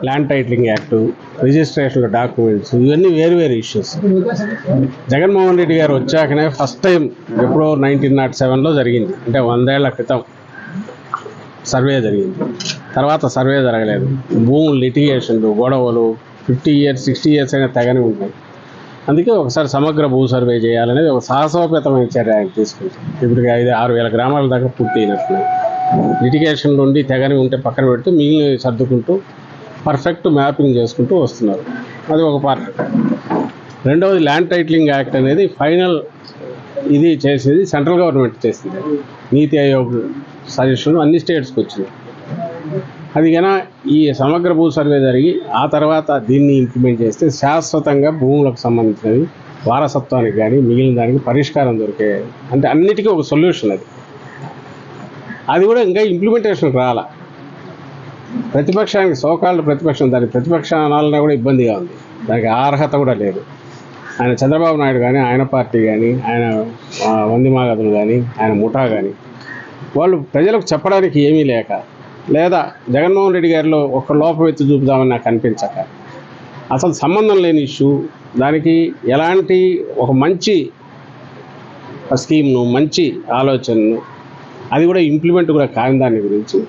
Land titling act, registration documents, ఇవన్నీ వేరు issues. Jaganmohan Reddy గారు వచ్చాకనే ఫస్ట్ టైం ఎప్పుడో 1907లో జరిగింది, అంటే 100 ఏళ్ల క్రితం సర్వే జరిగింది. తర్వాత సర్వే జరగలేదు. భూములు లిటిగేషన్లు, గొడవలు 50 years 60 years అయినా తెగని ఉంటాయి. అందుకే ఒకసారి సమగ్ర భూ సర్వే చేయాలనేది ఒక సాహసోపేతమైన చర్య ఆయన తీసుకుంటాం. ఇప్పటికి 5-6 వేల గ్రామాల దాకా పూర్తయినట్లు. లిటిగేషన్లు ఉండి తెగని ఉంటే పక్కన పెడితే మిగిలిన సర్దుకుంటూ పర్ఫెక్ట్ మ్యాపింగ్ చేసుకుంటూ వస్తున్నారు. అది ఒక పార్ట్. రెండవది ల్యాండ్ టైటిలింగ్ యాక్ట్ అనేది ఫైనల్ ఇది చేసేది సెంట్రల్ గవర్నమెంట్ చేసింది. నీతి ఆయోగ్ సజెషన్ అన్ని స్టేట్స్కి వచ్చింది. అది కన్నా ఈ సమగ్ర భూ సర్వే జరిగి ఆ తర్వాత దీన్ని ఇంప్లిమెంట్ చేస్తే శాశ్వతంగా భూములకు సంబంధించినవి వారసత్వానికి కానీ మిగిలిన దానికి పరిష్కారం దొరికే, అంటే అన్నిటికీ ఒక సొల్యూషన్ అది కూడా ఇంకా ఇంప్లిమెంటేషన్ రాలా. ప్రతిపక్షానికి సోకాళ్ళు ప్రతిపక్షం, దానికి ప్రతిపక్షం అనాలన్నా కూడా ఇబ్బందిగా ఉంది. దానికి అర్హత కూడా లేదు. ఆయన చంద్రబాబు నాయుడు కానీ, ఆయన పార్టీ కానీ, ఆయన వందిమాగదులు కానీ, ఆయన ముఠా కానీ వాళ్ళు ప్రజలకు చెప్పడానికి ఏమీ లేక, లేదా జగన్మోహన్ రెడ్డి గారిలో ఒక లోపం ఎత్తి చూపుదామని నాకు అనిపించక, అసలు సంబంధం లేని ఇష్యూ, దానికి ఎలాంటి ఒక మంచి స్కీమ్ను, మంచి ఆలోచనను, అది కూడా ఇంప్లిమెంట్ కూడా కాని దాని గురించి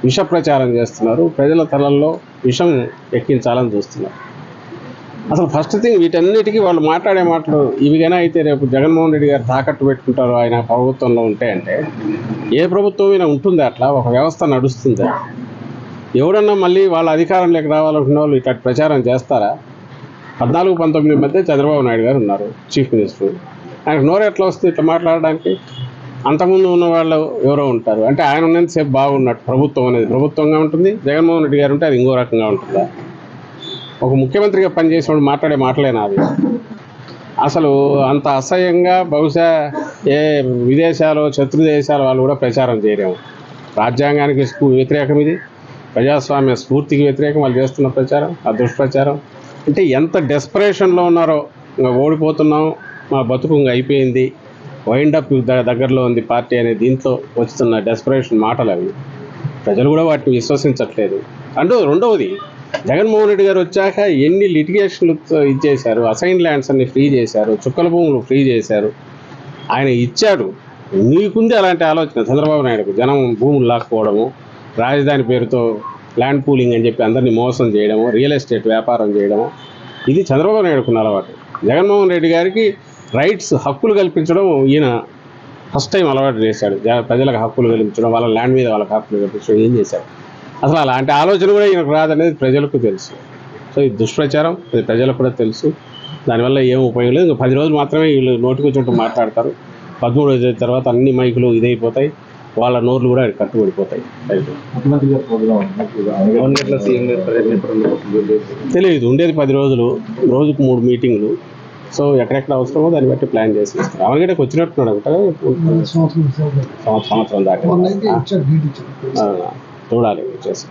విష ప్రచారం చేస్తున్నారు. ప్రజల తలల్లో విషం ఎక్కించాలని చూస్తున్నారు. అసలు ఫస్ట్ థింగ్, వీటన్నిటికీ వాళ్ళు మాట్లాడే మాటలు ఇవిగానే అయితే రేపు జగన్మోహన్ రెడ్డి గారు తాకట్టు పెట్టుకుంటారు ఆయన ప్రభుత్వంలో ఉంటే, అంటే ఏ ప్రభుత్వమైనా ఉంటుందా అట్లా? ఒక వ్యవస్థ నడుస్తుందా? ఎవడన్నా మళ్ళీ వాళ్ళ అధికారంలోకి రావాలనుకున్న వాళ్ళు ఇట్లా ప్రచారం చేస్తారా? 14-19 మధ్య చంద్రబాబు నాయుడు గారు ఉన్నారు చీఫ్ మినిస్టర్. ఆయనకు నోరు ఎట్లా వస్తుంది ఇట్లా మాట్లాడడానికి? అంతకుముందు ఉన్న వాళ్ళు ఎవరో ఉంటారు. అంటే ఆయన ఉన్నంతసేపు బాగున్నట్టు ప్రభుత్వం అనేది ప్రభుత్వంగా ఉంటుంది, జగన్మోహన్ రెడ్డి గారు ఉంటే అది ఇంకో రకంగా ఉంటుందా? ఒక ముఖ్యమంత్రిగా పనిచేసినప్పుడు మాట్లాడే మాటలేనా అది? అసలు అంత అసహ్యంగా బహుశా ఏ విదేశాలు, శత్రు దేశాల వాళ్ళు కూడా ప్రచారం చేయలేము. రాజ్యాంగానికి వ్యతిరేకం ఇది, ప్రజాస్వామ్య స్ఫూర్తికి వ్యతిరేకం వాళ్ళు చేస్తున్న ప్రచారం, ఆ దుష్ప్రచారం. అంటే ఎంత డెస్పరేషన్లో ఉన్నారో, ఇంకా ఓడిపోతున్నాం, మా బతుకు ఇంకా అయిపోయింది, వైండప్ దగ్గరలో ఉంది పార్టీ అనే దీంట్లో వస్తున్న డెస్పరేషన్ మాటలు అవి. ప్రజలు కూడా వాటిని విశ్వసించట్లేదు. అంటూ రెండవది, జగన్మోహన్ రెడ్డి గారు వచ్చాక ఎన్ని లిటిగేషన్లు ఇచ్చేశారు, అసైన్ ల్యాండ్స్ అన్ని ఫ్రీ చేశారు, చుక్కల భూములు ఫ్రీ చేశారు. ఆయన ఇచ్చాడు, మీకుంది అలాంటి ఆలోచన చంద్రబాబు నాయుడుకు. జనం భూములు లాక్కోవడము, రాజధాని పేరుతో ల్యాండ్ పూలింగ్ అని చెప్పి అందరినీ మోసం చేయడము, రియల్ ఎస్టేట్ వ్యాపారం చేయడము, ఇది చంద్రబాబు నాయుడుకున్న అలవాటు. జగన్మోహన్ రెడ్డి గారికి రైట్స్, హక్కులు కల్పించడం ఈయన ఫస్ట్ టైం అలవాటు చేశాడు. ప్రజలకు హక్కులు కల్పించడం, వాళ్ళ ల్యాండ్ మీద వాళ్ళకి హక్కులు కల్పించడం ఏం చేశాడు? అసలు అలాంటి ఆలోచన కూడా ఈయనకు రాదనేది ప్రజలకు తెలుసు. సో ఇది దుష్ప్రచారం, అది ప్రజలకు కూడా తెలుసు. దానివల్ల ఏం ఉపయోగం లేదు. ఇంకా 10 రోజులు మాత్రమే వీళ్ళు నోటికి వచ్చినట్టు మాట్లాడతారు. 13 తర్వాత అన్ని మైకులు ఇదైపోతాయి, వాళ్ళ నోర్లు కూడా కట్టుబడిపోతాయి. తెలియదు, ఉండేది 10 రోజులు, రోజుకు 3 మీటింగ్లు. సో ఎక్కడెక్కడ అవసరమో దాన్ని బట్టి ప్లాన్ చేసి ఇస్తారు. అవన్నీ వచ్చినట్టున్నాడు అంట, సంవత్సరం దాకా చూడాలి చేసి.